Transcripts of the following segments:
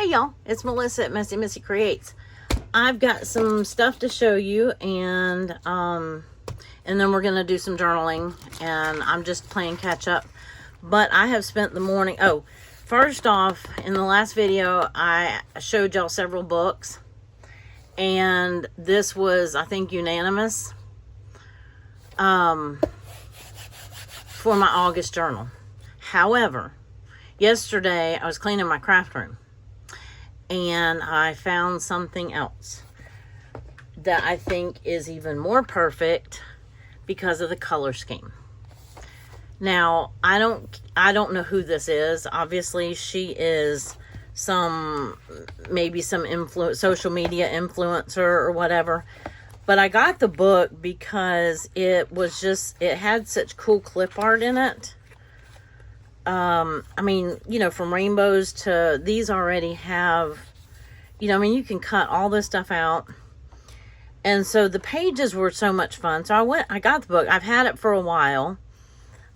Hey y'all, it's Melissa at MessyMissy Creates. I've got some stuff to show you, and then we're gonna do some journaling, and I'm just playing catch up. But I have spent the morning. Oh, first off, in the last video I showed y'all several books, and this was, I think, unanimous for my August journal. However, yesterday I was cleaning my craft room and I found something else that I think is even more perfect because of the color scheme. Now, I don't know who this is. Obviously, she is maybe some social media influencer or whatever. But I got the book because it had such cool clip art in it. I mean, you know, from rainbows to these already have, you know, I mean, you can cut all this stuff out. And so the pages were so much fun. So I got the book. I've had it for a while.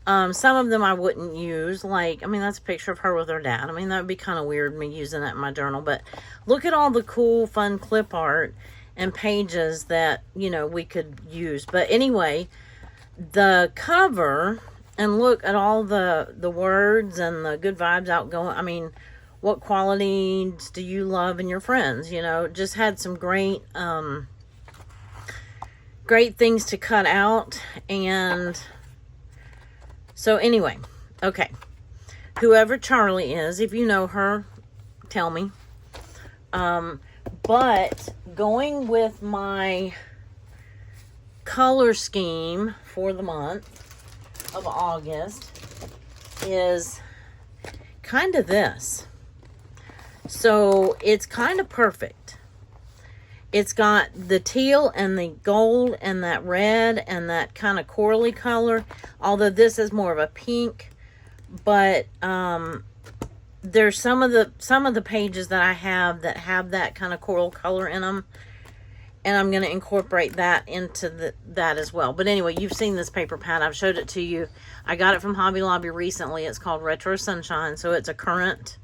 Some of them I wouldn't use. Like, I mean, that's a picture of her with her dad. I mean, that would be kind of weird, me using that in my journal. But look at all the cool, fun clip art and pages that, you know, we could use. But anyway, the cover, and look at all the words and the good vibes outgoing. I mean, what qualities do you love in your friends? You know, just had some great things to cut out. And so anyway, okay. Whoever Charlie is, if you know her, tell me. But going with my color scheme for the month of August is kind of this. So it's kind of perfect. It's got the teal and the gold and that red and that kind of corally color, although this is more of a pink. But there's some of the pages that I have that kind of coral color in them, and I'm going to incorporate that into that as well. But anyway, you've seen this paper pad. I've showed it to you. I got it from Hobby Lobby recently. It's called Retro Sunshine, so it's a current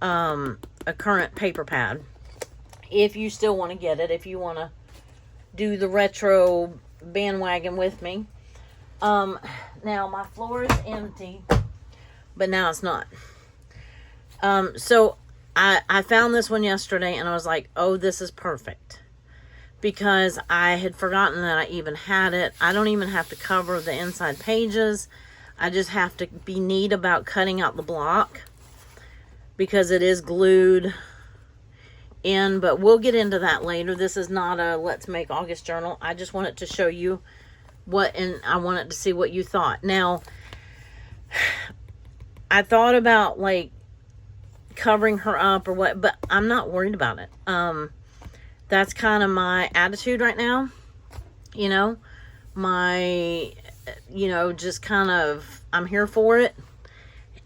paper pad. If you still want to get it, if you want to do the retro bandwagon with me. Now my floor is empty, but now it's not. So I found this one yesterday, and I was like, oh, this is perfect. Because I had forgotten that I even had it. I don't even have to cover the inside pages. I just have to be neat about cutting out the block, because it is glued in, but we'll get into that later. This is not a Let's Make August journal. I just wanted to show you and I wanted to see what you thought. Now, I thought about like covering her up or what, but I'm not worried about it. That's kind of my attitude right now. You know, just kind of, I'm here for it.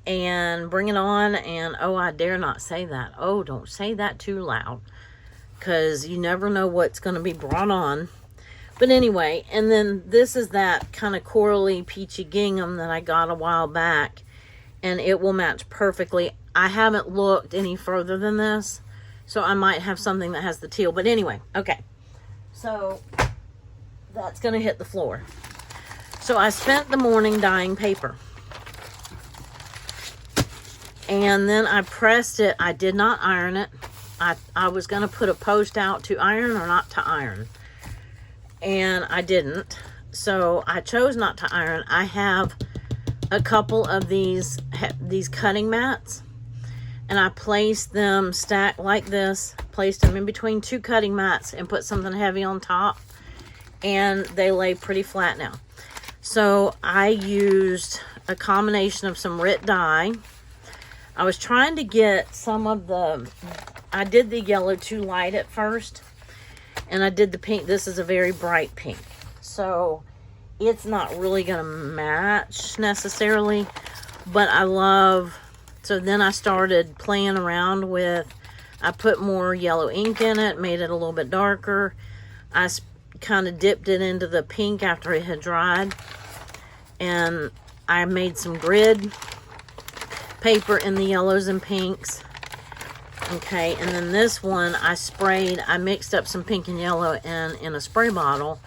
And bring it on. And oh, I dare not say that. Oh, don't say that too loud, because you never know what's going to be brought on. But anyway, and then this is that kind of corally peachy gingham that I got a while back, and it will match perfectly. I haven't looked any further than this, so I might have something that has the teal. But anyway, okay, so that's going to hit the floor. So I spent the morning dyeing paper. And then I pressed it. I did not iron it. I was going to put a post out to iron or not to iron. And I didn't. So I chose not to iron. I have a couple of these cutting mats. And I placed them stacked like this. Placed them in between two cutting mats and put something heavy on top. And they lay pretty flat now. So I used a combination of some Rit dye. I was trying to get some of I did the yellow too light at first, and I did the pink. This is a very bright pink, so it's not really going to match necessarily, but so then I started playing around with, I put more yellow ink in it, made it a little bit darker. I kind of dipped it into the pink after it had dried, and I made some grid paper in the yellows and pinks. Okay, and then this one I mixed up some pink and yellow in a spray bottle,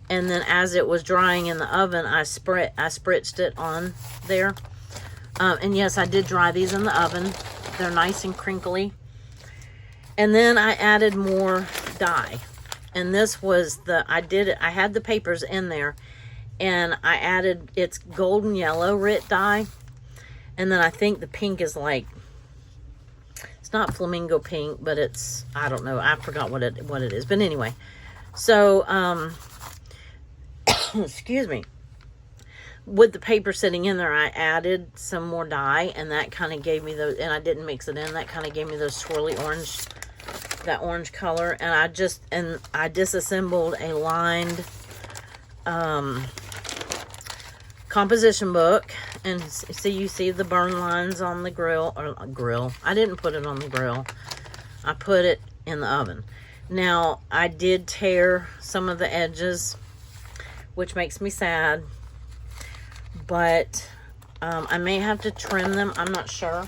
and then as it was drying in the oven, I spritzed it on there. And yes, I did dry these in the oven. They're nice and crinkly. And then I added more dye. And this was I had the papers in there, and I added, it's golden yellow Rit dye. And then I think the pink is like, it's not flamingo pink, but it's, I don't know, I forgot what it is. But anyway, so, excuse me. With the paper sitting in there, I added some more dye, and that kind of gave me those, and I didn't mix it in, that kind of gave me those swirly orange, that orange color. And I disassembled a lined composition book, and see, you see the burn lines on the grill. I didn't put it on the grill, I put it in the oven. Now, I did tear some of the edges, which makes me sad, but I may have to trim them, I'm not sure.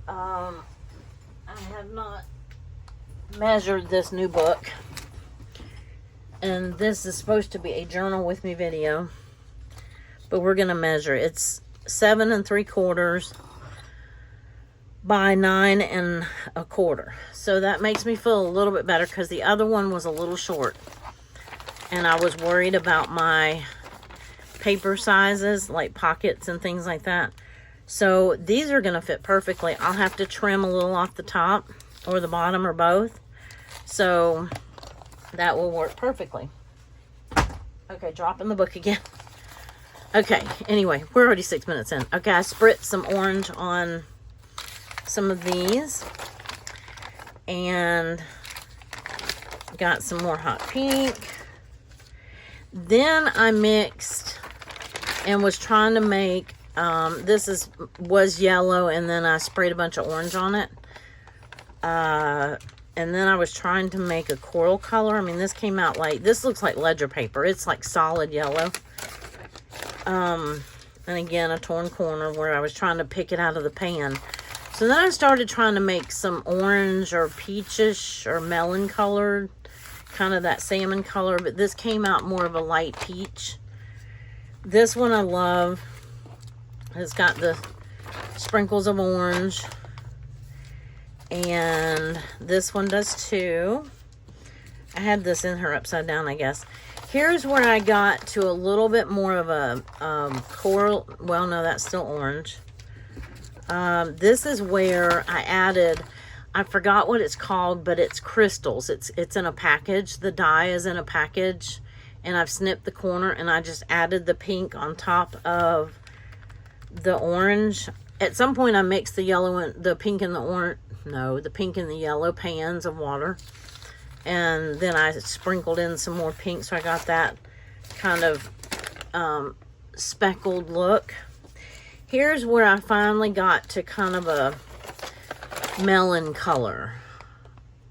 I have not measured this new book, and this is supposed to be a journal with me video, but we're gonna measure. It's 7 3/4 by 9 1/4. So that makes me feel a little bit better, because the other one was a little short, and I was worried about my paper sizes, like pockets and things like that. So these are gonna fit perfectly. I'll have to trim a little off the top or the bottom or both, so that will work perfectly. Okay, dropping the book again. Okay, anyway, we're already 6 minutes in. Okay, I spritzed some orange on some of these, and got some more hot pink. Then I mixed and was trying to make, this was yellow, and then I sprayed a bunch of orange on it. And then I was trying to make a coral color. I mean, this came out like, this looks like ledger paper. It's like solid yellow. And again, a torn corner where I was trying to pick it out of the pan. So then I started trying to make some orange or peachish or melon colored, kind of that salmon color, but this came out more of a light peach. This one I love. It's got the sprinkles of orange, and this one does too. I had this in her upside down, I guess. Here's where I got to a little bit more of a coral. Well, no, that's still orange. This is where I added, I forgot what it's called, but it's crystals. It's in a package. The dye is in a package, and I've snipped the corner, and I just added the pink on top of the orange. At some point, I mixed the yellow and the pink and the orange. No, the pink and the yellow pans of water. And then I sprinkled in some more pink, so I got that kind of speckled look. Here's where I finally got to kind of a melon color.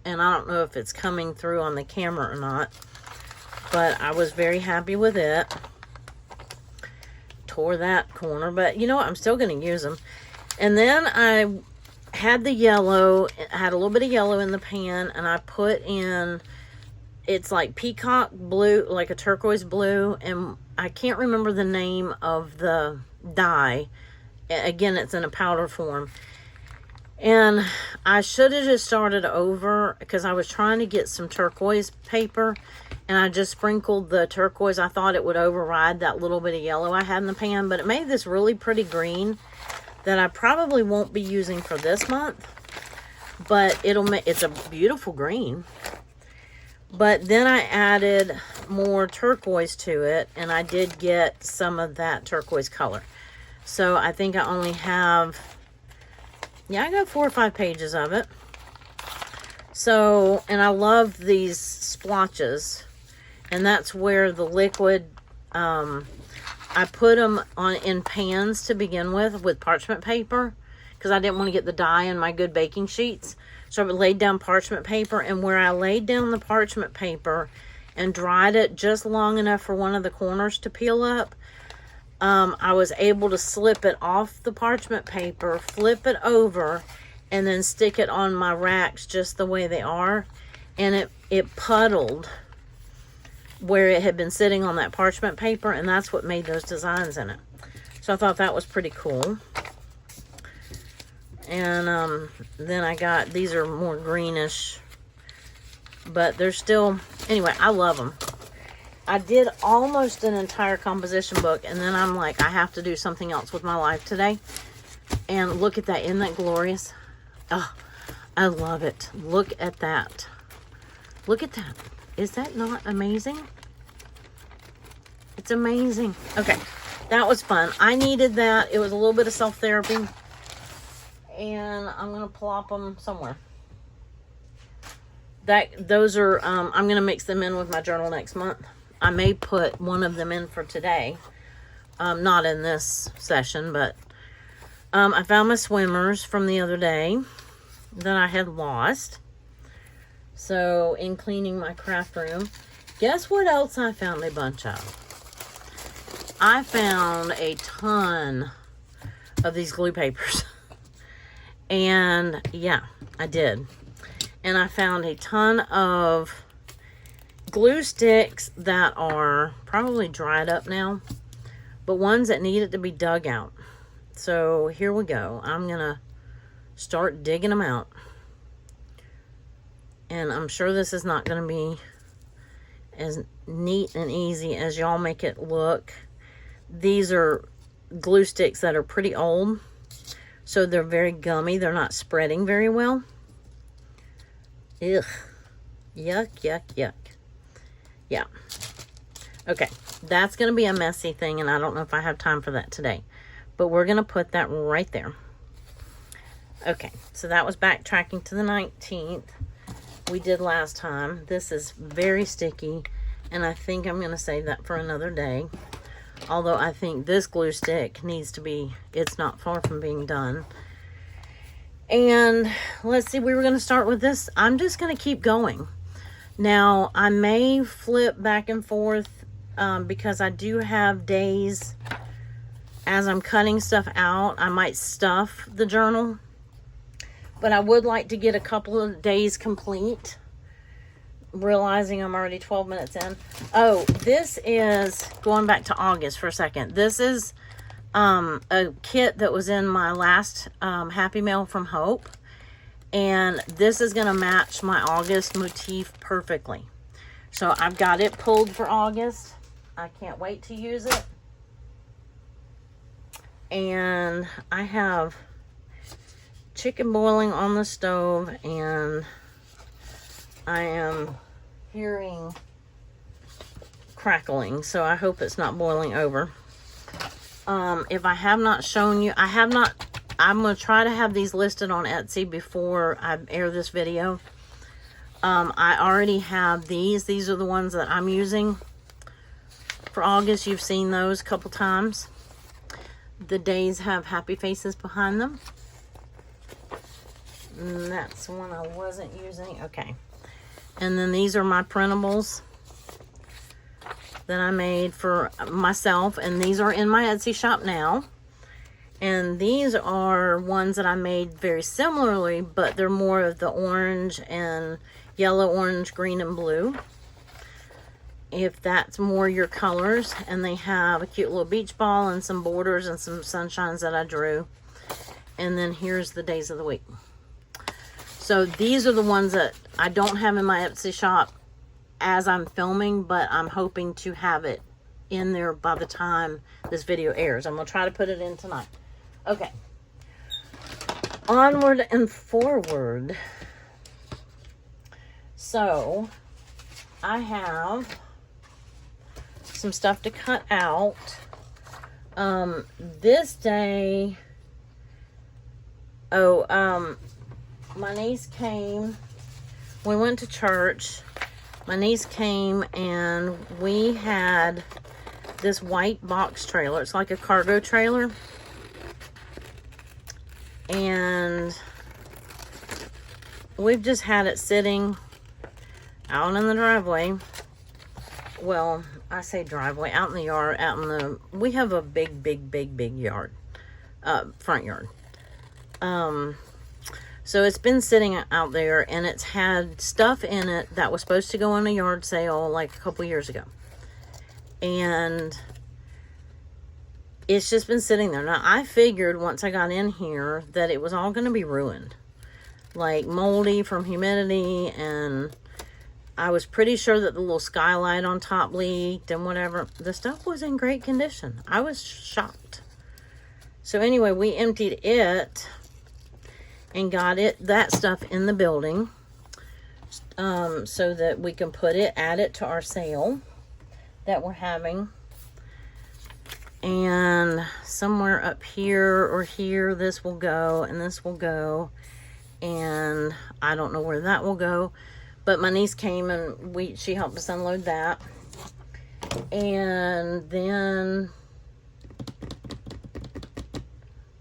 And I don't know if it's coming through on the camera or not, but I was very happy with it. Tore that corner, but you know what? I'm still going to use them. And then I had the yellow, had a little bit of yellow in the pan, and I put in, it's like peacock blue, like a turquoise blue, and I can't remember the name of the dye. Again, it's in a powder form. And I should have just started over, because I was trying to get some turquoise paper, and I just sprinkled the turquoise. I thought it would override that little bit of yellow I had in the pan, but it made this really pretty green that I probably won't be using for this month, but it's a beautiful green. But then I added more turquoise to it, and I did get some of that turquoise color. So I think I only have, yeah, I got 4 or 5 pages of it. So, and I love these splotches, and that's where the liquid, I put them in pans to begin with parchment paper, because I didn't want to get the dye in my good baking sheets. So I laid down parchment paper, and where I laid down the parchment paper and dried it just long enough for one of the corners to peel up, I was able to slip it off the parchment paper, flip it over, and then stick it on my racks just the way they are. And it puddled where it had been sitting on that parchment paper, and that's what made those designs in it. So I thought that was pretty cool. And then I got, these are more greenish, but they're still, anyway, I love them. I did almost an entire composition book, and then I'm like, I have to do something else with my life today. And look at that, isn't that glorious? Oh, I love it. Look at that. Look at that. Is that not amazing? It's amazing. Okay, that was fun. I needed that. It was a little bit of self-therapy. And I'm going to plop them somewhere. Those are, I'm going to mix them in with my journal next month. I may put one of them in for today. Not in this session, but I found my swimmers from the other day that I had lost. So, in cleaning my craft room, guess what else I found a bunch of? I found a ton of these glue papers. And, yeah, I did. And I found a ton of glue sticks that are probably dried up now, but ones that needed to be dug out. So, here we go. I'm going to start digging them out. And I'm sure this is not going to be as neat and easy as y'all make it look. These are glue sticks that are pretty old. So they're very gummy. They're not spreading very well. Ugh. Yuck, yuck, yuck. Yeah. Okay. That's going to be a messy thing, and I don't know if I have time for that today. But we're going to put that right there. Okay. So that was backtracking to the 19th. We did last time. This is very sticky, and I think I'm going to save that for another day. Although I think this glue stick needs to be, it's not far from being done. And let's see, we were going to start with this. I'm just going to keep going. Now, I may flip back and forth because I do have days as I'm cutting stuff out. I might stuff the journal. But I would like to get a couple of days complete. Realizing I'm already 12 minutes in. Oh, this is, going back to August for a second. This is a kit that was in my last Happy Mail from Hope. And this is going to match my August motif perfectly. So I've got it pulled for August. I can't wait to use it. And I have chicken boiling on the stove, and I am hearing crackling, so I hope it's not boiling over. If I have not shown you, I'm going to try to have these listed on Etsy before I air this video. I already have these. These are the ones that I'm using for August. You've seen those a couple times. The days have happy faces behind them. And that's one I wasn't using. Okay. And then these are my printables that I made for myself. And these are in my Etsy shop now. And these are ones that I made very similarly, but they're more of the orange and yellow, orange, green, and blue. If that's more your colors. And they have a cute little beach ball and some borders and some sunshines that I drew. And then here's the days of the week. So these are the ones that I don't have in my Etsy shop as I'm filming, but I'm hoping to have it in there by the time this video airs. I'm going to try to put it in tonight. Okay. Onward and forward. So I have some stuff to cut out. This day, my niece came, we went to church, my niece came, and we had this white box trailer. It's like a cargo trailer, and we've just had it sitting out in the driveway. Well, I say driveway, out in the yard, we have a big yard, front yard. So it's been sitting out there, and it's had stuff in it that was supposed to go on a yard sale like a couple years ago. And it's just been sitting there. Now, I figured once I got in here that it was all going to be ruined. Like moldy from humidity, and I was pretty sure that the little skylight on top leaked and whatever. The stuff was in great condition. I was shocked. So anyway, we emptied it and got that stuff in the building so that we can add it to our sale that we're having. And somewhere up here or here, this will go, and this will go, and I don't know where that will go, but my niece came and she helped us unload that. And then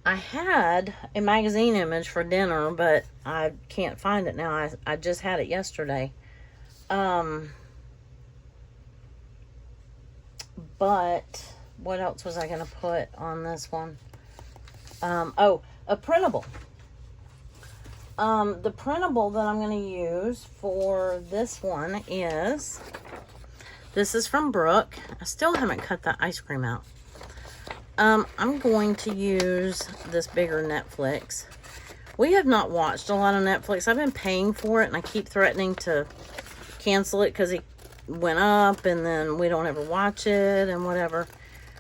I had a magazine image for dinner, but I can't find it now. I just had it yesterday. But what else was I going to put on this one? Oh, a printable. The printable that I'm going to use for this one is, this is from Brooke. I still haven't cut that ice cream out. I'm going to use this bigger Netflix. We have not watched a lot of Netflix. I've been paying for it, and I keep threatening to cancel it because it went up, and then we don't ever watch it and whatever.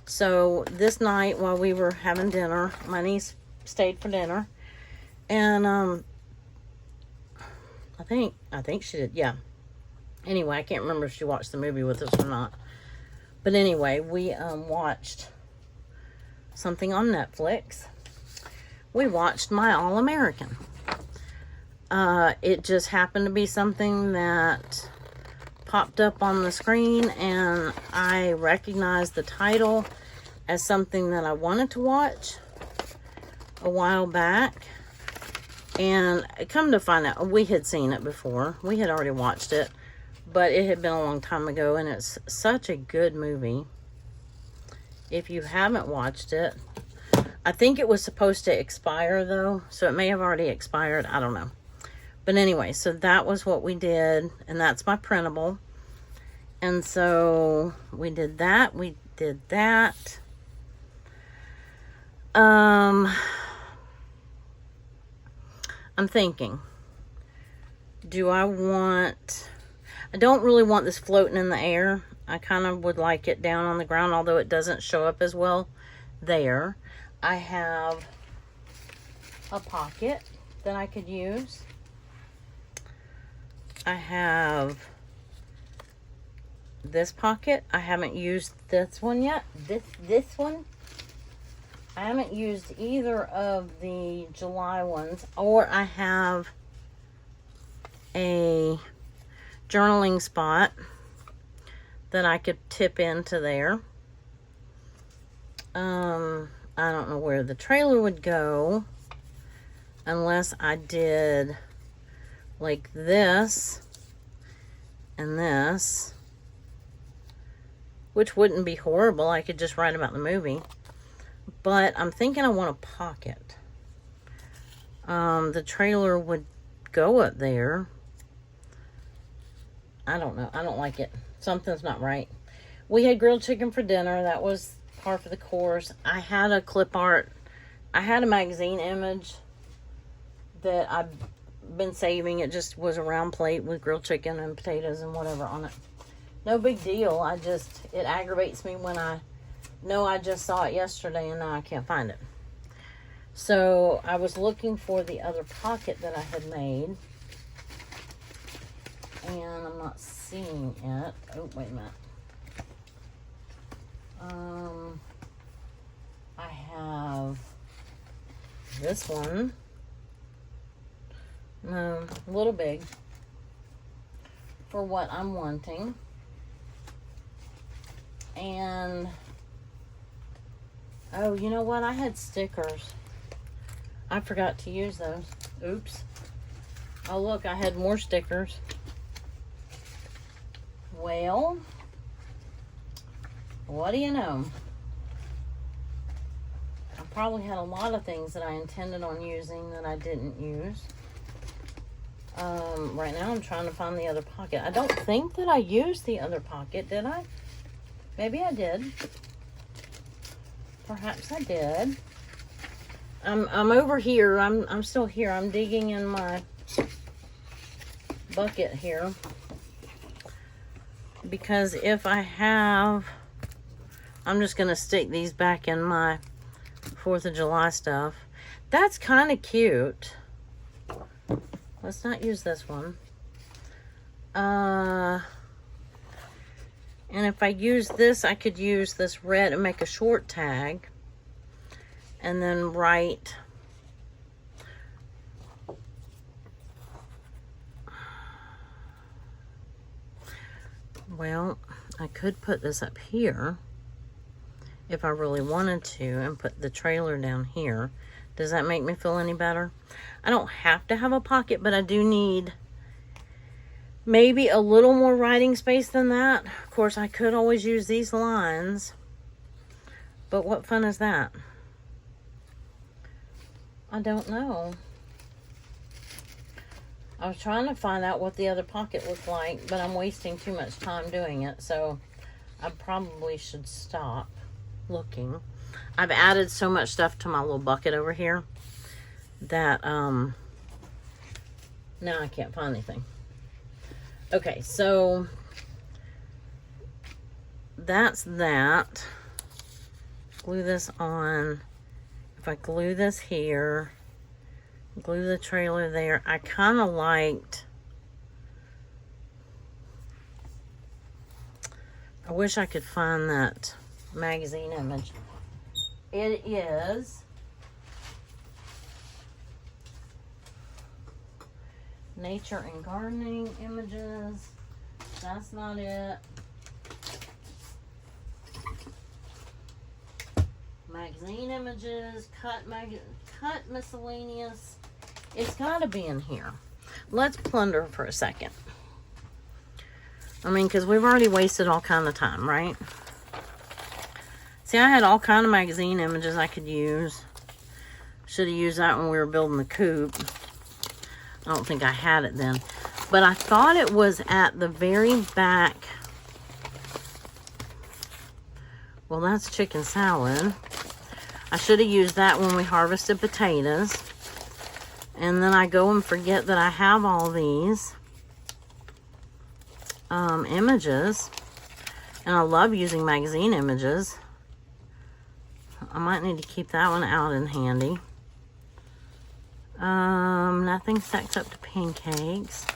So this night while we were having dinner, my niece stayed for dinner, and I think she did, yeah. Anyway, I can't remember if she watched the movie with us or not. But anyway, we watched something on Netflix. We watched My All-American. It just happened to be something that popped up on the screen, and I recognized the title as something that I wanted to watch a while back. And come to find out, we had seen it before. We had already watched it, but it had been a long time ago, and it's such a good movie. If you haven't watched it, I think it was supposed to expire though, so it may have already expired. I don't know. But anyway, so that was what we did, and that's my printable. And so we did that. We did that. I'm thinking, I don't really want this floating in the air. I kind of would like it down on the ground, although it doesn't show up as well there. I have a pocket that I could use. I have this pocket. I haven't used this one yet. This one. I haven't used either of the July ones. Or I have a journaling spot that I could tip into there. I don't know where the trailer would go unless I did like this and this, which wouldn't be horrible. I could just write about the movie. But I'm thinking I want a pocket. The trailer would go up there. I don't know. I don't like it. Something's not right. We had grilled chicken for dinner. That was par for the course. I had a clip art. I had a magazine image that I've been saving. It just was a round plate with grilled chicken and potatoes and whatever on it. No big deal. It aggravates me when I know I just saw it yesterday and now I can't find it. So I was looking for the other pocket that I had made, and I'm not seeing it. Oh, wait a minute. I have this one. No, a little big for what I'm wanting. And oh, you know what? I had stickers. I forgot to use those. Oops. Oh, look, I had more stickers. Well, what do you know? I probably had a lot of things that I intended on using that I didn't use. Right now I'm trying to find the other pocket. I don't think that I used the other pocket, did I? Maybe I did. Perhaps I did. I'm over here. I'm still here. I'm digging in my bucket here. Because if I have, I'm just going to stick these back in my 4th of July stuff. That's kind of cute. Let's not use this one. And if I use this, I could use this red and make a short tag. And then write well, I could put this up here if I really wanted to and put the trailer down here. Does that make me feel any better? I don't have to have a pocket, but I do need maybe a little more writing space than that. Of course, I could always use these lines, but what fun is that? I don't know. I was trying to find out what the other pocket looked like, but I'm wasting too much time doing it, so I probably should stop looking. I've added so much stuff to my little bucket over here that now I can't find anything. Okay, so that's that. Glue this on. If I glue this here, glue the trailer there. I kind of liked, I wish I could find that magazine image. It is Nature and Gardening Images. That's not it. Magazine Images, cut miscellaneous. It's got to be in here. Let's plunder for a second. I mean, because we've already wasted all kind of time, right? See, I had all kind of magazine images I could use. Should have used that when we were building the coop. I don't think I had it then. But I thought it was at the very back. Well, that's chicken salad. I should have used that when we harvested potatoes. And then I go and forget that I have all these images. And I love using magazine images. I might need to keep that one out in handy. Nothing stacks up to pancakes.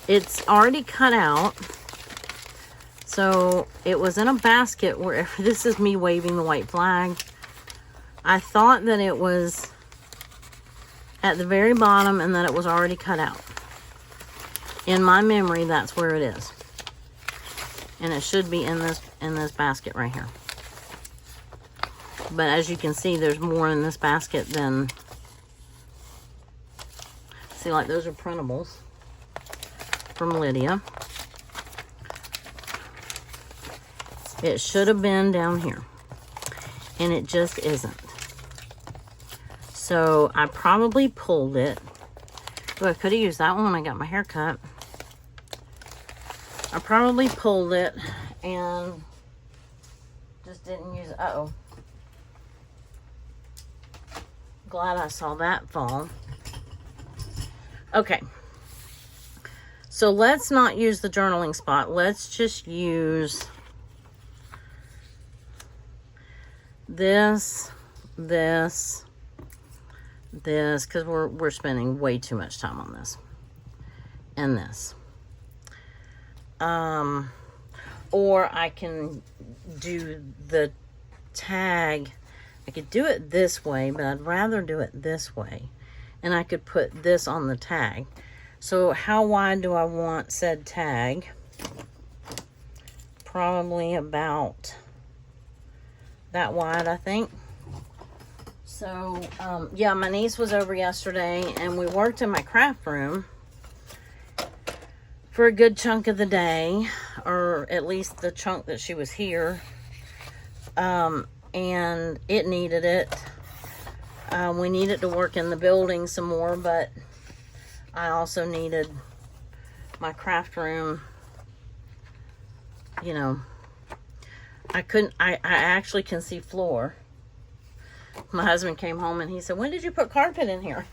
It's already cut out. So it was in a basket wherever, this is me waving the white flag. I thought that it was at the very bottom and that it was already cut out. In my memory, that's where it is. And it should be in this basket right here. But as you can see, there's more in this basket than, see, like those are printables from Lydia. It should have been down here, and it just isn't. So I probably pulled it. Oh, I could have used that one when I got my hair cut. I probably pulled it and just didn't use it. Uh-oh. Glad I saw that fall. Okay. So let's not use the journaling spot. Let's just use this, because we're spending way too much time on this. And this. Or I can do the tag. I could do it this way, but I'd rather do it this way. And I could put this on the tag. So how wide do I want said tag? Probably about that wide, I think. So, yeah, my niece was over yesterday, and we worked in my craft room for a good chunk of the day, or at least the chunk that she was here. And it needed it. We needed to work in the building some more, but I also needed my craft room. You know, I actually can see floor. My husband came home and he said, when did you put carpet in here?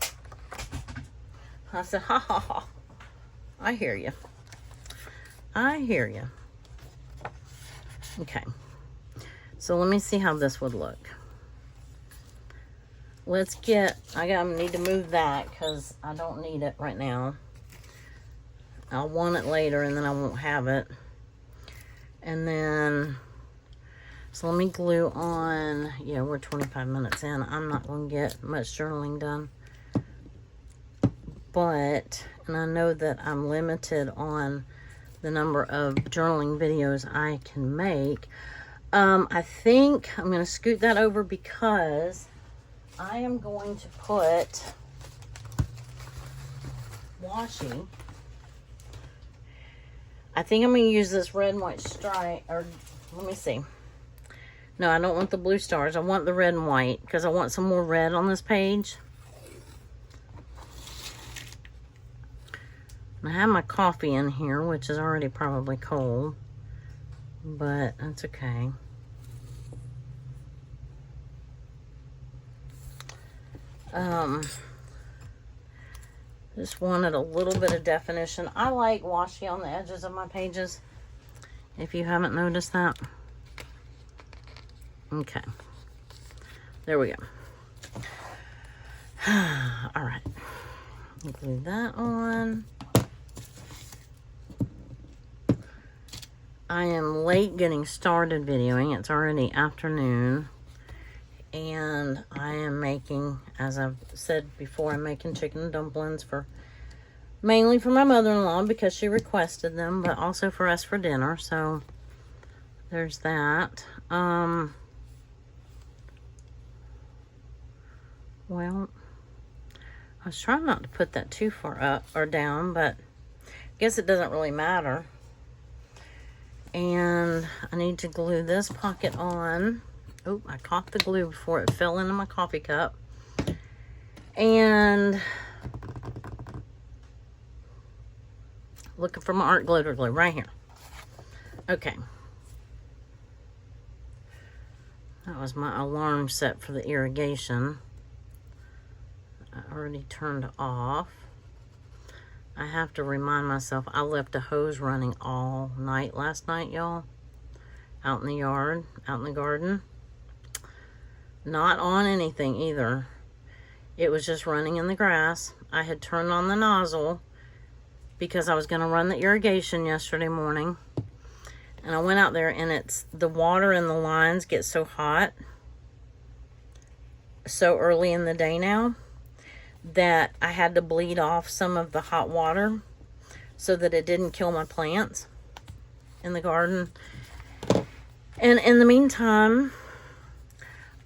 I said, ha ha ha. I hear you. I hear you. Okay. So let me see how this would look. Let's get, I need to move that because I don't need it right now. I'll want it later and then I won't have it. And then, so let me glue on, yeah, we're 25 minutes in. I'm not going to get much journaling done. But, and I know that I'm limited on the number of journaling videos I can make. I think I'm going to scoot that over because I am going to put washi. I think I'm going to use this red and white stripe, or let me see. No, I don't want the blue stars. I want the red and white because I want some more red on this page. I have my coffee in here, which is already probably cold, but that's okay. Just wanted a little bit of definition. I like washi on the edges of my pages, if you haven't noticed that. Okay. There we go. All right. Glue that on. I am late getting started videoing. It's already afternoon. And I am making, as I've said before, I'm making chicken dumplings mainly for my mother-in-law because she requested them, but also for us for dinner. So there's that. Well, I was trying not to put that too far up or down, but I guess it doesn't really matter. And I need to glue this pocket on. Oh, I caught the glue before it fell into my coffee cup. And looking for my art glitter glue right here. Okay. That was my alarm set for the irrigation. I already turned off. I have to remind myself I left a hose running all night last night, y'all. Out in the yard, out in the garden. Not on anything either. It was just running in the grass. I had turned on the nozzle because I was going to run the irrigation yesterday morning. And I went out there and the water in the lines get so hot so early in the day now that I had to bleed off some of the hot water so that it didn't kill my plants in the garden. And in the meantime,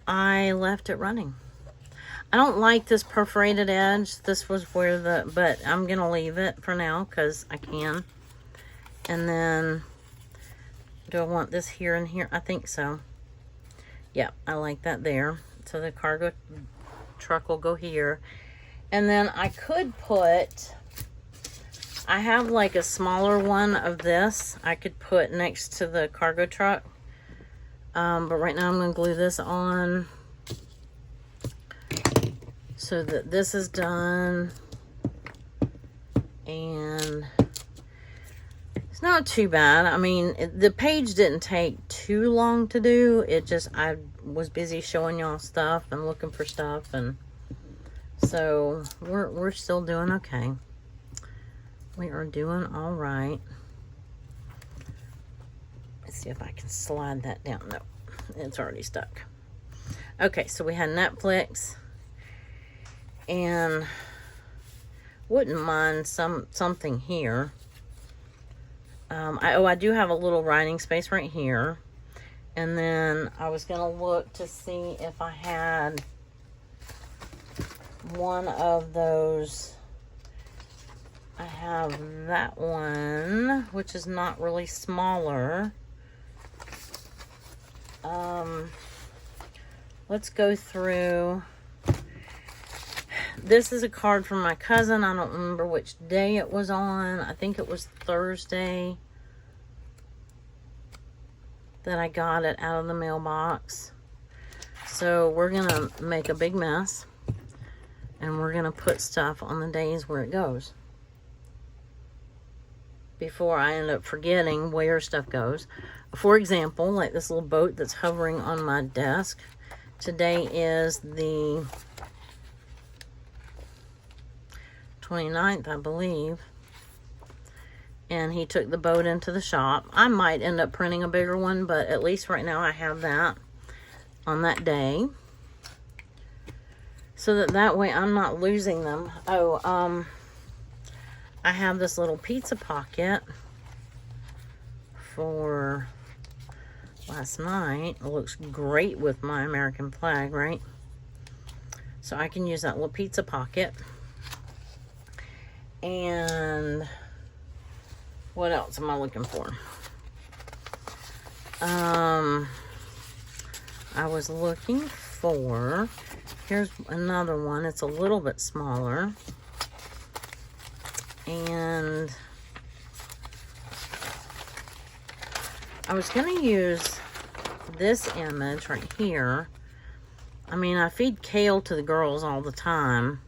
I left it running. I don't like this perforated edge. This was where but I'm going to leave it for now because I can. And then, do I want this here and here? I think so. Yeah, I like that there. So the cargo truck will go here. And then I could put, I have like a smaller one of this I could put next to the cargo truck. But right now I'm going to glue this on so that this is done. And it's not too bad. I mean, the page didn't take too long to do. It just, I was busy showing y'all stuff and looking for stuff. And so we're still doing okay. We are doing all right. Let's see if I can slide that down. No, it's already stuck. Okay, so we had Netflix, and wouldn't mind something here. I do have a little writing space right here, and then I was gonna look to see if I had one of those. I have that one, which is not really smaller. Let's go through. This is a card from my cousin. I don't remember which day it was on. I think it was Thursday that I got it out of the mailbox. So we're gonna make a big mess, and we're gonna put stuff on the days where it goes before I end up forgetting where stuff goes. For example, like this little boat that's hovering on my desk. Today is the 29th, I believe. And he took the boat into the shop. I might end up printing a bigger one, but at least right now I have that on that day. So that way I'm not losing them. Oh, I have this little pizza pocket for last night. It looks great with my American flag, right? So I can use that little pizza pocket. And what else am I looking for? I was looking for, here's another one. It's a little bit smaller. And I was going to use this image right here. I mean, I feed kale to the girls all the time,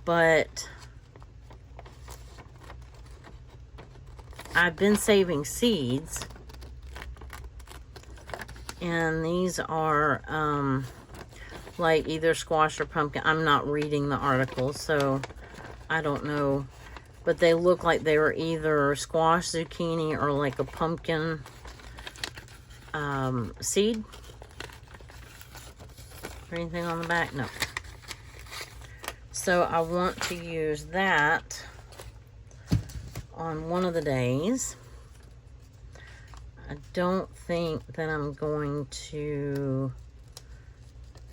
but I've been saving seeds, and these are like either squash or pumpkin. I'm not reading the article, so I don't know, but they look like they were either squash, zucchini, or like a pumpkin seed. Or anything on the back? No. So I want to use that on one of the days. I don't think that I'm going to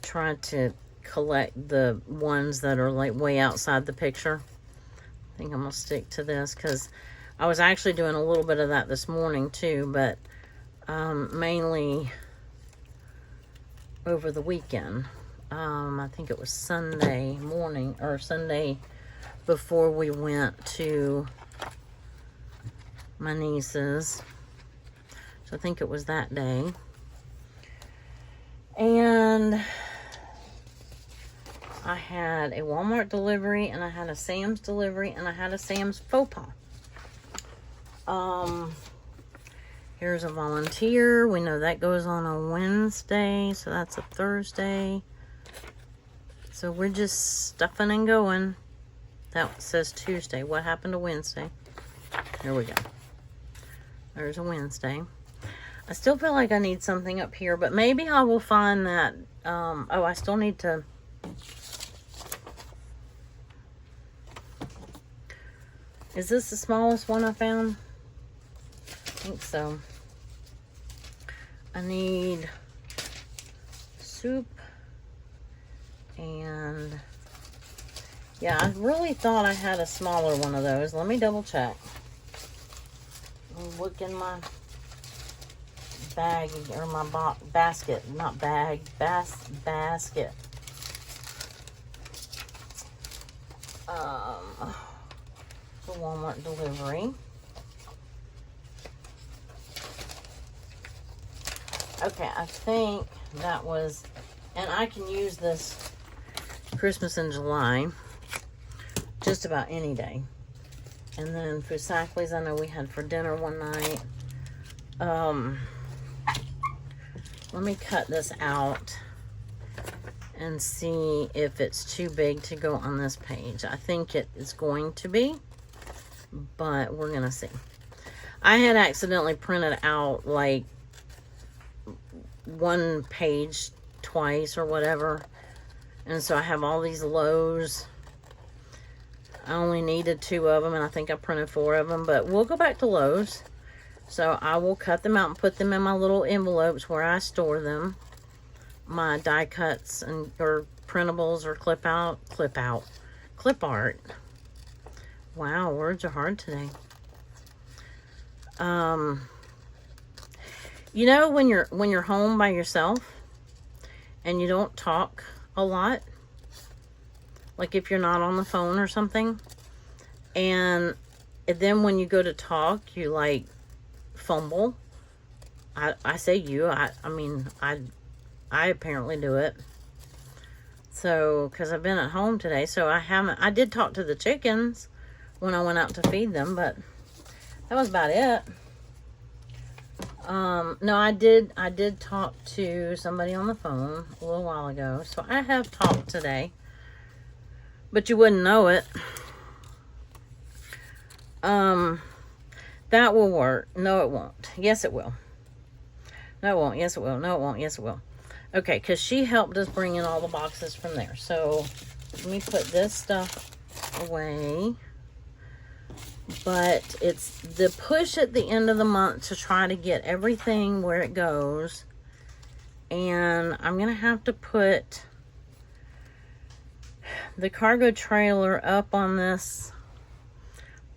try to collect the ones that are like way outside the picture. I think I'm gonna stick to this because I was actually doing a little bit of that this morning too, but mainly over the weekend. I think it was Sunday morning or Sunday before we went to my niece's. So I think it was that day. And I had a Walmart delivery, and I had a Sam's delivery, and I had a Sam's faux pas. Here's a volunteer. We know that goes on a Wednesday, so that's a Thursday. So we're just stuffing and going. That says Tuesday. What happened to Wednesday? Here we go. There's a Wednesday. I still feel like I need something up here, but maybe I will find that. Oh, I still need to. Is this the smallest one I found? I think so. I need soup and yeah, I really thought I had a smaller one of those. Let me double check. I'll look in my bag or my basket, not bag, basket. The Walmart delivery. Okay, I think that was, and I can use this Christmas in July, just about any day. And then Fiskars, I know we had for dinner one night. Let me cut this out and see if it's too big to go on this page. I think it is going to be, but we're gonna see. I had accidentally printed out like one page twice or whatever, and so I have all these lows. I only needed 2 of them, and I think I printed 4 of them, but we'll go back to lows. So I will cut them out and put them in my little envelopes where I store them, my die cuts and or printables or clip art. Wow, words are hard today. You know, when you're home by yourself and you don't talk a lot, like if you're not on the phone or something. And then when you go to talk, you like fumble. I say you, I mean, I apparently do it. So, because I've been at home today, so I did talk to the chickens when I went out to feed them, but that was about it. No, I did talk to somebody on the phone a little while ago, so I have talked today, but you wouldn't know it. That will work. No, it won't. Yes, it will. No, it won't. Yes, it will. No, it won't. Yes, it will. Okay, because she helped us bring in all the boxes from there. So, let me put this stuff away. But it's the push at the end of the month to try to get everything where it goes. And I'm going to have to put the cargo trailer up on this,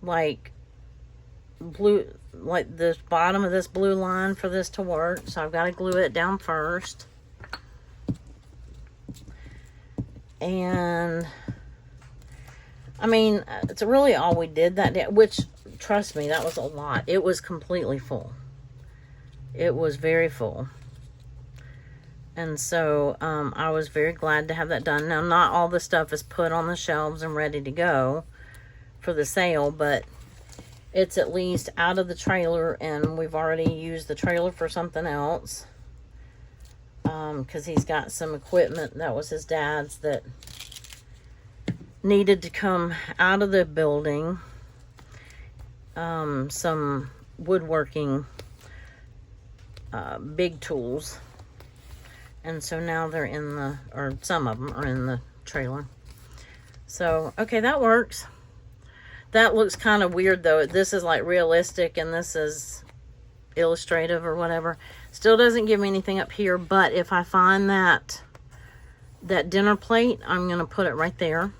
like, blue, like the bottom of this blue line for this to work. So I've got to glue it down first. And I mean, it's really all we did that day, which, trust me, that was a lot. It was completely full. It was very full. And so I was very glad to have that done. Now, not all the stuff is put on the shelves and ready to go for the sale, but it's at least out of the trailer, and we've already used the trailer for something else. Because he's got some equipment that was his dad's that needed to come out of the building. Some woodworking big tools. And so now they're in the, or some of them are in the trailer. So, okay, that works. That looks kind of weird though. This is like realistic and this is illustrative or whatever. Still doesn't give me anything up here, but if I find that dinner plate, I'm going to put it right there.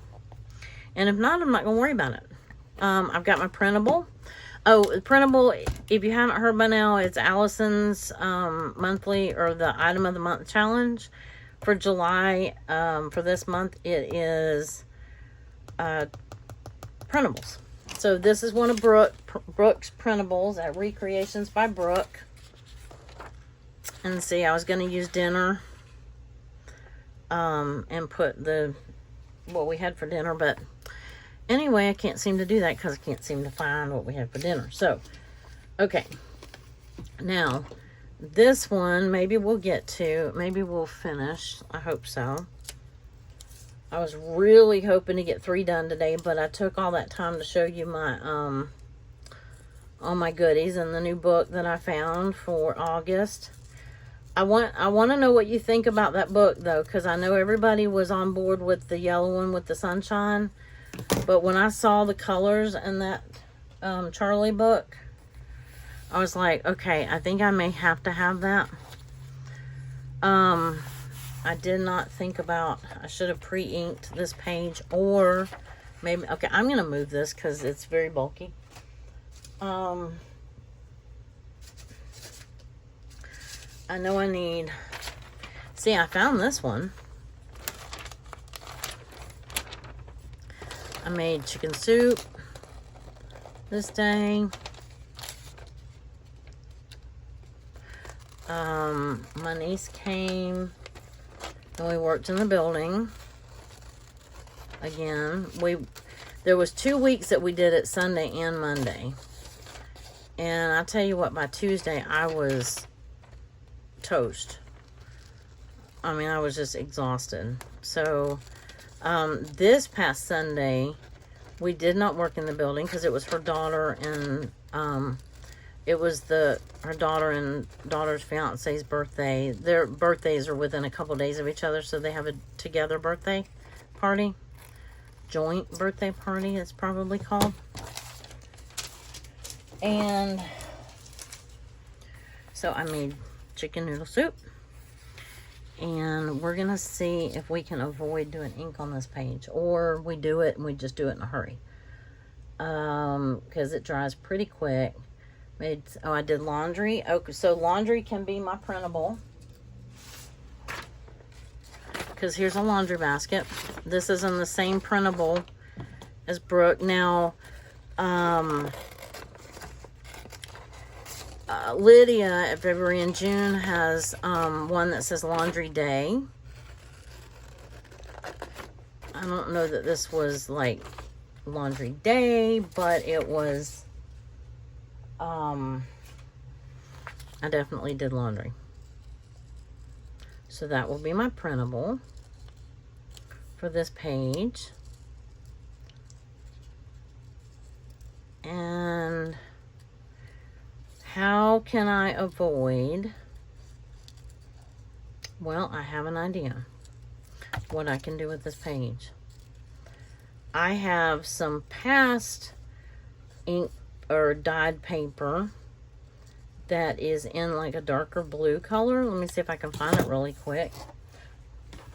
And if not, I'm not going to worry about it. I've got my printable. Oh, printable, if you haven't heard by now, it's Allison's monthly, or the item of the month challenge for July. For this month, it is printables. So this is one of Brooke's printables at Recreations by Brooke. And see, I was going to use dinner and put what we had for dinner, but anyway, I can't seem to do that because I can't seem to find what we had for dinner. So, okay. Now, this one, maybe we'll get to, maybe we'll finish. I hope so. I was really hoping to get 3 done today, but I took all that time to show you my, all my goodies and the new book that I found for August. I want to know what you think about that book, though, because I know everybody was on board with the yellow one with the sunshine. But when I saw the colors in that Charlie book, I was like, okay, I think I may have to have that. I did not think about, I should have pre-inked this page, or maybe, okay, I'm going to move this because it's very bulky. I know I need, see, I found this one. I made chicken soup this day. My niece came and we worked in the building again. There was 2 weeks that we did it, Sunday and Monday. And I tell you what, by Tuesday I was toast. I mean, I was just exhausted. So this past Sunday we did not work in the building because it was her daughter and it was her daughter and daughter's fiance's birthday. Their birthdays are within a couple days of each other, so they have a together birthday party. Joint birthday party, it's probably called. And so I made chicken noodle soup. And we're going to see if we can avoid doing ink on this page. Or we do it and we just do it in a hurry. Because it dries pretty quick. I did laundry. Okay, so laundry can be my printable. because here's a laundry basket. This is in the same printable as Brooke. Now, Lydia at February and June has one that says Laundry Day. I don't know that this was like Laundry Day, but it was, I definitely did laundry. So that will be my printable for this page. And how can I avoid? Well, I have an idea what I can do with this page. I have some past ink or dyed paper that is in like a darker blue color. Let me see if I can find it really quick.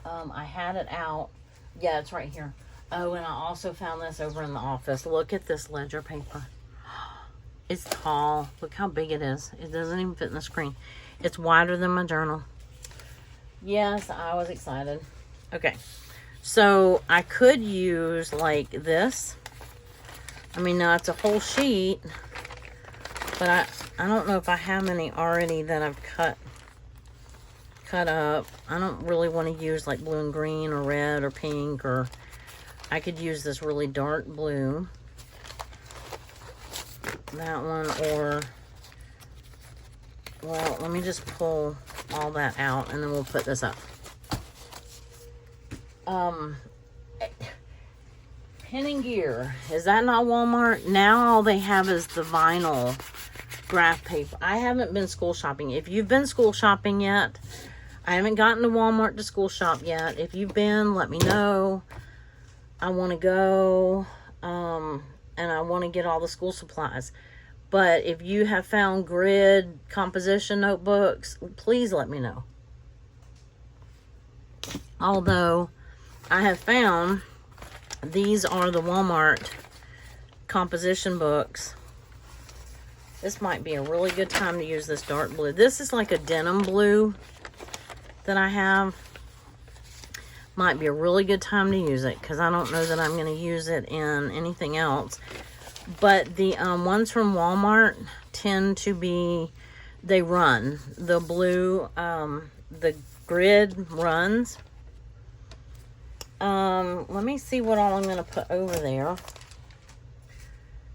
I had it out. Yeah, it's right here. Oh, and I also found this over in the office. Look at this ledger paper. It's tall. Look how big it is. It doesn't even fit in the screen. It's wider than my journal. Yes, I was excited. Okay, so I could use like this. I mean, now it's a whole sheet, but I don't know if I have any already that I've cut up. I don't really want to use like blue and green or red or pink, or I could use this really dark blue. That one, or, well, let me just pull all that out and then we'll put this up. Pen and Gear, is that not Walmart? Now all they have is the vinyl graph paper. I haven't been school shopping. If you've been school shopping yet, I haven't gotten to Walmart to school shop yet. If you've been, let me know. I want to go, and I want to get all the school supplies. But if you have found grid composition notebooks, please let me know. Although I have found these are the Walmart composition books. This might be a really good time to use this dark blue. This is like a denim blue that I have. Might be a really good time to use it because I don't know that I'm going to use it in anything else. But the ones from Walmart tend to be, they run. The blue, the grid runs. Let me see what all I'm going to put over there.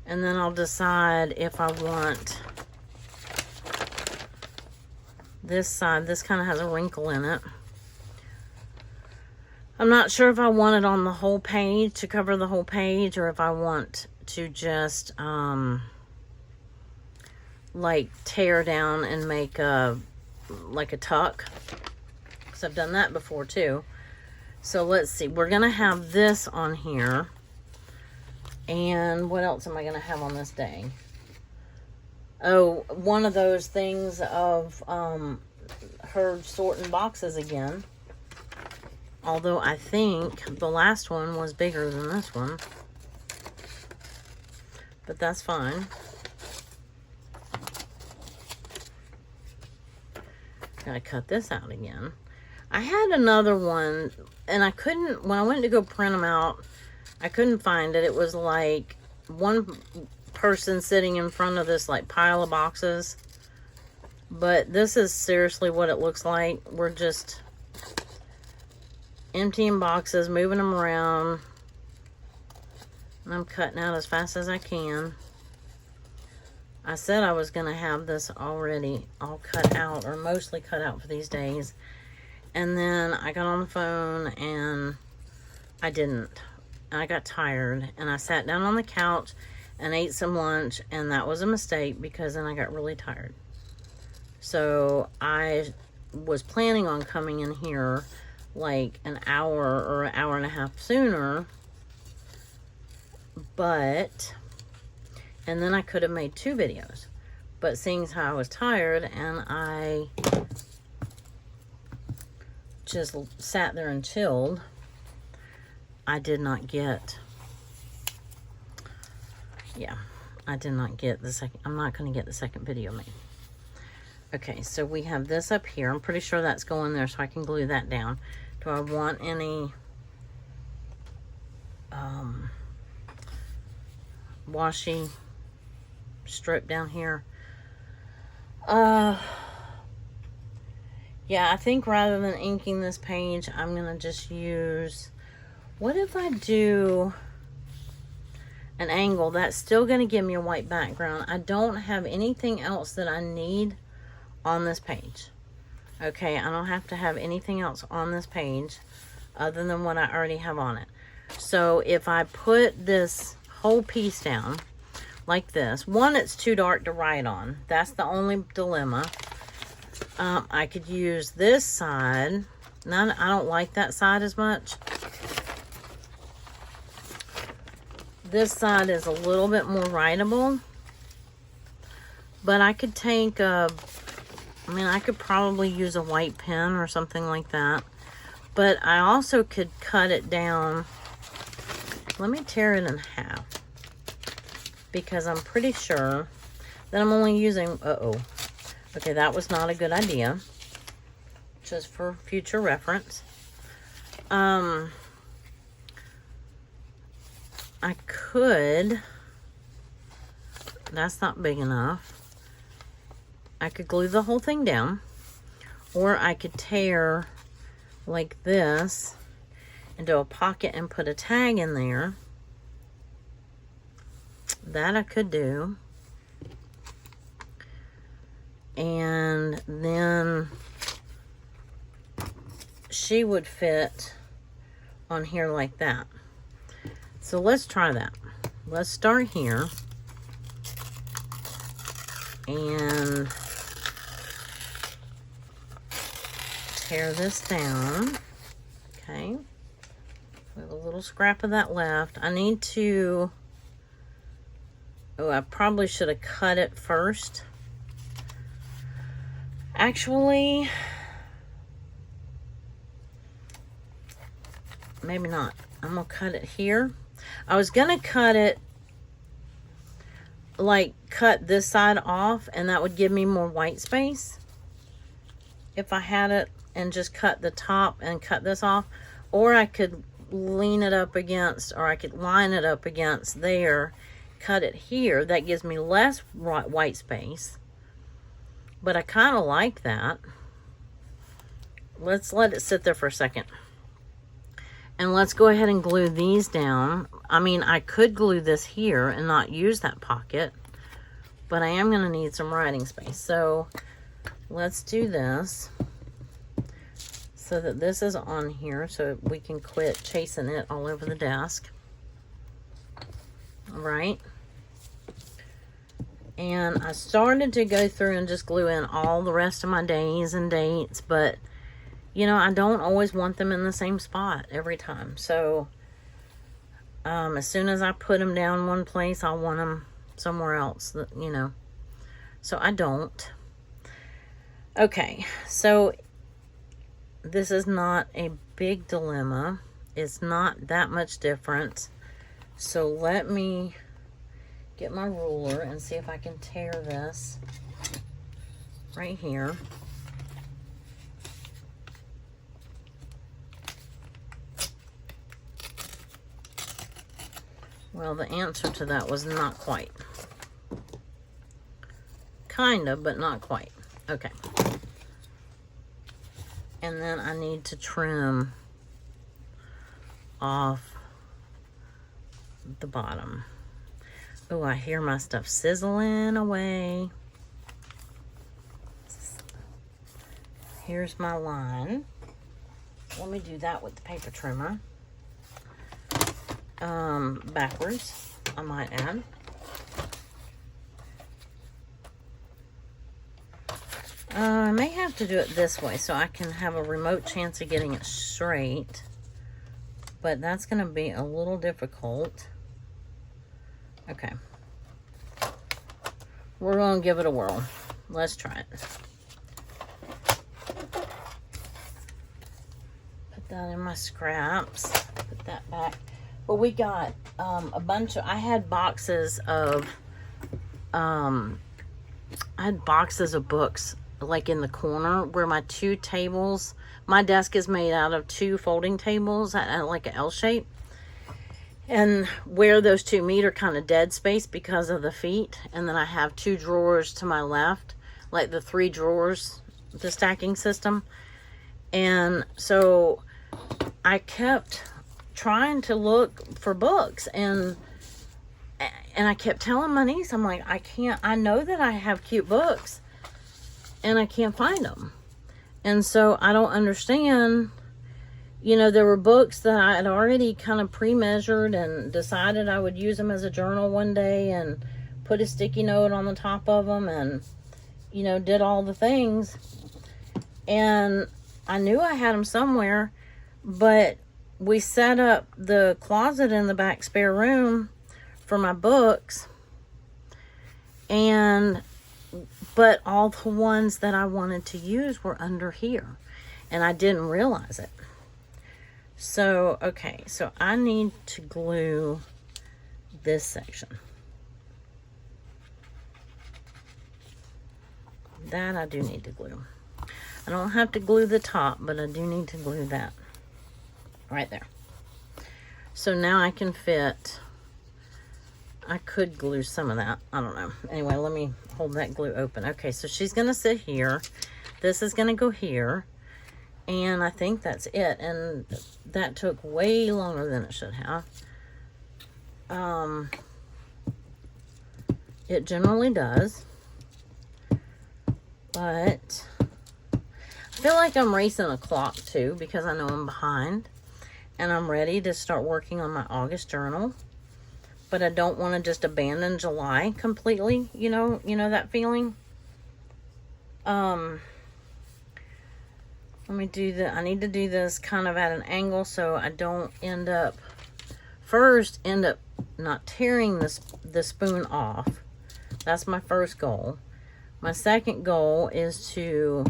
And then I'll decide if I want this side. This kind of has a wrinkle in it. I'm not sure if I want it on the whole page, to cover the whole page, or if I want to just, like, tear down and make like a tuck. Because I've done that before, too. So, let's see. We're going to have this on here. And what else am I going to have on this day? Oh, one of those things of her sorting boxes again. Although I think the last one was bigger than this one. But that's fine. Gotta cut this out again. I had another one, and I couldn't, when I went to go print them out, I couldn't find it. It was like one person sitting in front of this like pile of boxes. But this is seriously what it looks like. We're just emptying boxes, moving them around. And I'm cutting out as fast as I can. I said I was going to have this already all cut out, or mostly cut out for these days. And then I got on the phone and I didn't. I got tired and I sat down on the couch and ate some lunch, and that was a mistake because then I got really tired. So I was planning on coming in here like an hour or an hour and a half sooner, but, and then I could have made 2 videos, but seeing how I was tired and I just sat there and chilled, I did not get, yeah, I did not get the second, I'm not going to get the second video made. Okay, so we have this up here. I'm pretty sure that's going there so I can glue that down. Do I want any washi strip down here? Yeah, I think rather than inking this page, I'm gonna just use, what if I do an angle? That's still gonna give me a white background. I don't have anything else that I need on this page. Okay, I don't have to have anything else on this page other than what I already have on it. So if I put this whole piece down like this, one, it's too dark to write on. That's the only dilemma. I could use this side. Now, I don't like that side as much. This side is a little bit more writable. But I could take a, I mean, I could probably use a white pen or something like that. But I also could cut it down. Let me tear it in half. Because I'm pretty sure that I'm only using, uh-oh. Okay, that was not a good idea. Just for future reference. I could, that's not big enough. I could glue the whole thing down. Or I could tear like this into a pocket and put a tag in there. That I could do. And then she would fit on here like that. So let's try that. Let's start here. And tear this down. Okay. We have a little scrap of that left. I need to, oh, I probably should have cut it first. Actually, maybe not. I'm going to cut it here. I was going to cut it, like, cut this side off, and that would give me more white space. If I had it and just cut the top and cut this off. Or I could lean it up against, or I could line it up against there, cut it here. That gives me less white space. But I kind of like that. Let's let it sit there for a second. And let's go ahead and glue these down. I mean, I could glue this here and not use that pocket. But I am going to need some writing space. So let's do this. So that this is on here. So we can quit chasing it all over the desk. All right. And I started to go through and just glue in all the rest of my days and dates, but, you know, I don't always want them in the same spot every time. So, as soon as I put them down one place, I want them somewhere else, you know. So, I don't. Okay, so, this is not a big dilemma. It's not that much different. So, let me get my ruler and see if I can tear this right here. Well, the answer to that was not quite. Kind of, but not quite. Okay. And then I need to trim off the bottom. Oh, I hear my stuff sizzling away. Here's my line. Let me do that with the paper trimmer. Backwards, I might add. I may have to do it this way so I can have a remote chance of getting it straight. But that's going to be a little difficult. Okay. We're going to give it a whirl. Let's try it. Put that in my scraps. Put that back. But we got a bunch of, I had boxes of books like in the corner where my two tables, my desk is made out of 2 folding tables at like an L shape. And where those 2 meet are kind of dead space because of the feet. And then I have 2 drawers to my left, like the 3 drawers, the stacking system. And so I kept trying to look for books, and I kept telling my niece, I'm like, I know that I have cute books and I can't find them. And so I don't understand, you know, there were books that I had already kind of pre-measured and decided I would use them as a journal one day and put a sticky note on the top of them and, you know, did all the things. And I knew I had them somewhere, but we set up the closet in the back spare room for my books, but all the ones that I wanted to use were under here, and I didn't realize it. So, okay, so I need to glue this section. That I do need to glue. I don't have to glue the top, but I do need to glue that right there. So now I can fit, I could glue some of that. I don't know. Anyway, let me hold that glue open. Okay, so she's going to sit here. This is going to go here. And I think that's it. And that took way longer than it should have. It generally does. But I feel like I'm racing a clock too, because I know I'm behind. And I'm ready to start working on my August journal. But I don't want to just abandon July completely. You know that feeling? Let me do I need to do this kind of at an angle so I don't end up not tearing the spoon off. That's my first goal. My second goal is to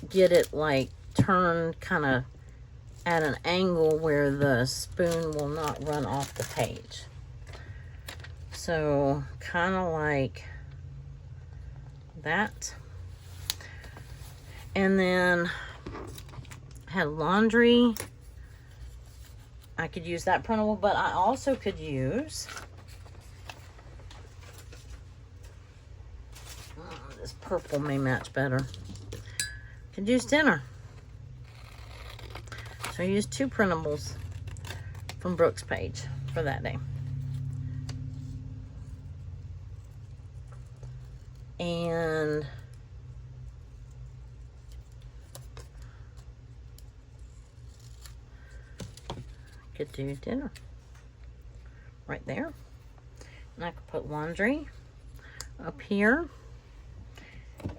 get it like turned kind of at an angle where the spoon will not run off the page. So kind of like that. And then I had laundry. I could use that printable, but I also could use this purple may match better. Could use dinner. So I used 2 printables from Brooke's page for that day. And could do dinner right there. And I could put laundry up here.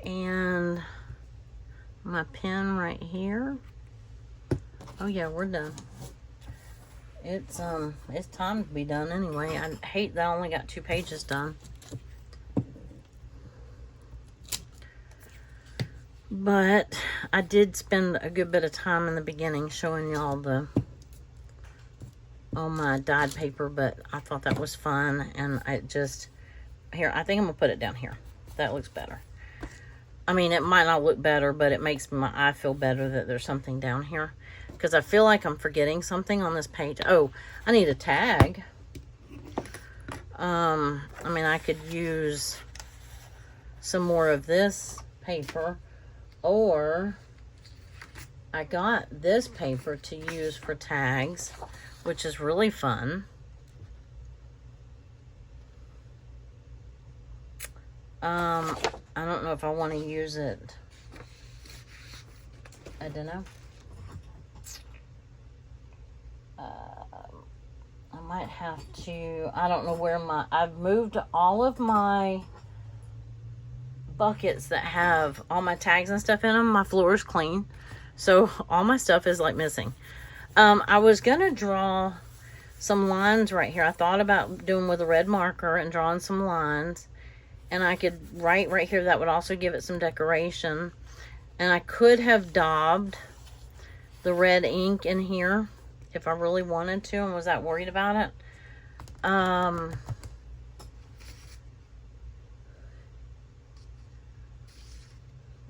And my pen right here. Oh yeah, we're done. It's time to be done anyway. I hate that I only got 2 pages done. But I did spend a good bit of time in the beginning showing y'all all my dyed paper, but I thought that was fun, and I think I'm gonna put it down here. That looks better. I mean, it might not look better, but it makes my eye feel better that there's something down here. Because I feel like I'm forgetting something on this page. Oh, I need a tag. I mean, I could use some more of this paper. Or I got this paper to use for tags, which is really fun. I don't know if I want to use it. I don't know. I might have to, I don't know where I've moved all of my buckets that have all my tags and stuff in them. My floor is clean, so all my stuff is like missing. I was gonna draw some lines right here. I thought about doing with a red marker and drawing some lines, and I could write right here. That would also give it some decoration. And I could have daubed the red ink in here if I really wanted to and was that worried about it.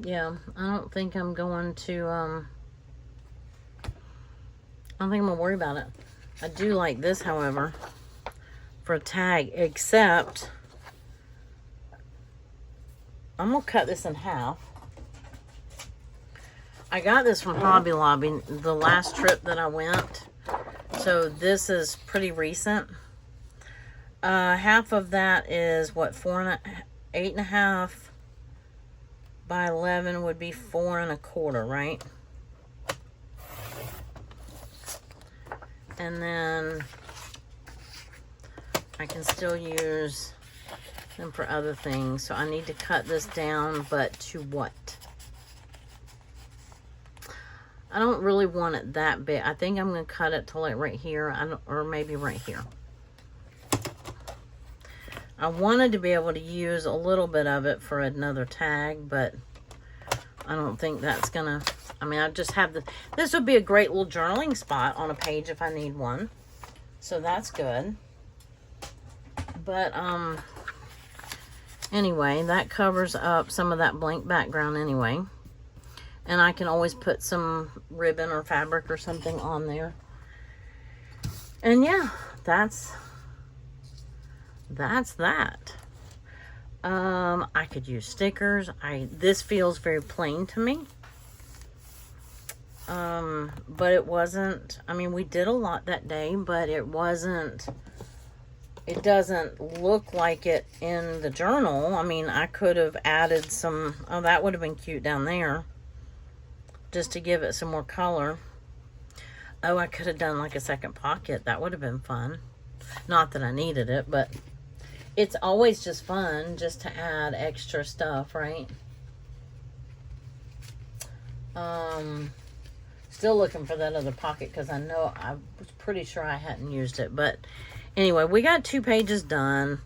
yeah, I don't think I'm going to, I don't think I'm gonna worry about it. I do like this, however, for a tag, except I'm gonna cut this in half. I got this from Hobby Lobby the last trip that I went, so this is pretty recent. Half of that is what, 8.5 by 11 would be 4 1/4, right? And then I can still use them for other things. So I need to cut this down, but to what? I don't really want it that big. I think I'm going to cut it to like right here, or maybe right here. I wanted to be able to use a little bit of it for another tag, but I don't think that's gonna, I mean, I just have this would be a great little journaling spot on a page if I need one. So that's good. But, anyway, that covers up some of that blank background anyway. And I can always put some ribbon or fabric or something on there. And yeah, that's that. I could use stickers. This feels very plain to me. But it wasn't, I mean, we did a lot that day, but it doesn't look like it in the journal. I mean, I could have added some, oh, that would have been cute down there, just to give it some more color. Oh, I could have done like a second pocket. That would have been fun. Not that I needed it, but it's always just fun just to add extra stuff, right? Still looking for that other pocket because I know I was pretty sure I hadn't used it. But anyway, we got 2 pages done,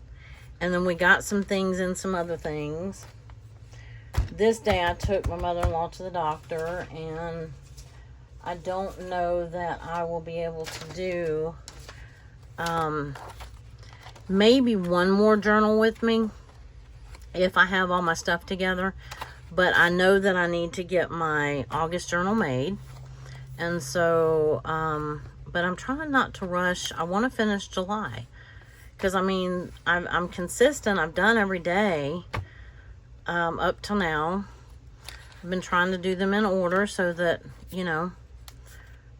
and then we got some things in some other things. This day I took my mother-in-law to the doctor, and I don't know that I will be able to do maybe one more journal with me if I have all my stuff together. But I know that I need to get my August journal made. And so, but I'm trying not to rush. I want to finish July. Because, I mean, I'm consistent. I've done every day up till now. I've been trying to do them in order so that, you know.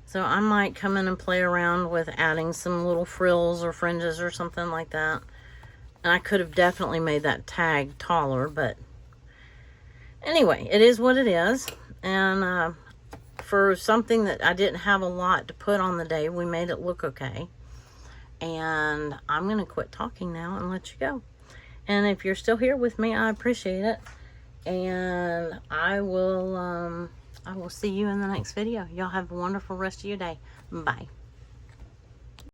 So I might come in and play around with adding some little frills or fringes or something like that. And I could have definitely made that tag taller, but anyway, it is what it is. And for something that I didn't have a lot to put on the day, we made it look okay. And I'm going to quit talking now and let you go. And if you're still here with me, I appreciate it. And I will see you in the next video. Y'all have a wonderful rest of your day. Bye.